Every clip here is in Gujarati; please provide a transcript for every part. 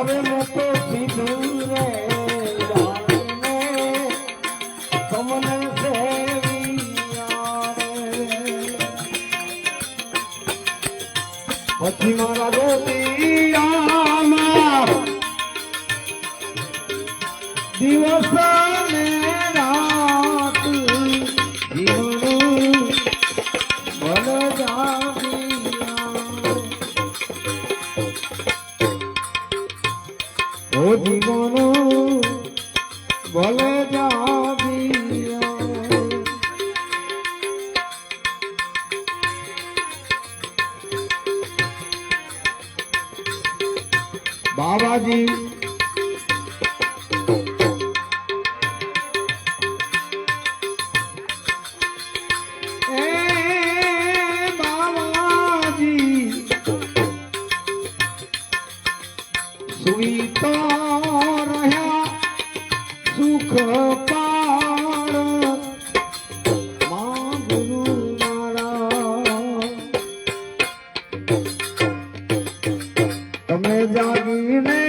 અરે મેં તો કીધું રે જાને તમને પછી મારા ગોપિયામાં દિવસ ને રાત જીવનું બળ જાગિયા ઓ જીવનું બળ જાગિયા બાબાજી સુઈતો રહ્યા સુખ પાર મા ગુરુ મારા તમે જાગીને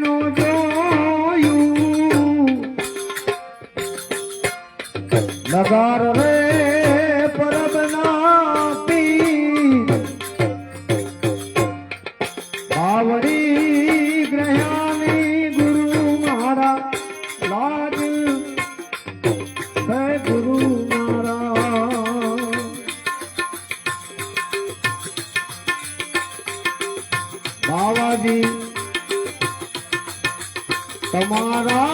નો જોયું નગાર રે પરબ નાપી આવડી ગ્રહ્યાની ગુરુ મારા લાજ હે ગુરુ મારા બાવાજી તમારા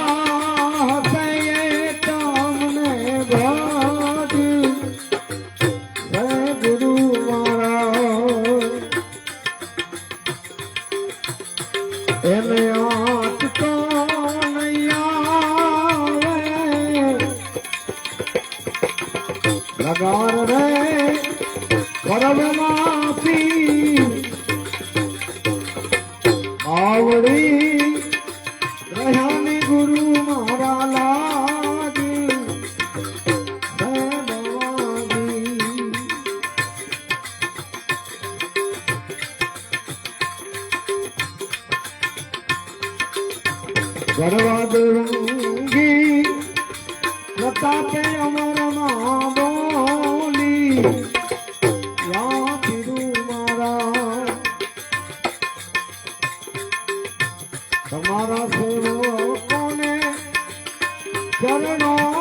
હૃદયે તમને ભાજ હે ગુરુ મારા એને આંચ તો નહીં આવે લગાર રે પરબ માફી આવડી રહ્યાની ગુરુ મારા લાગ ગરવા દુંગી પ્રતાપે અમરમાં બોલી યા ગુરુ મારા તમારા સેવકોને ચરણો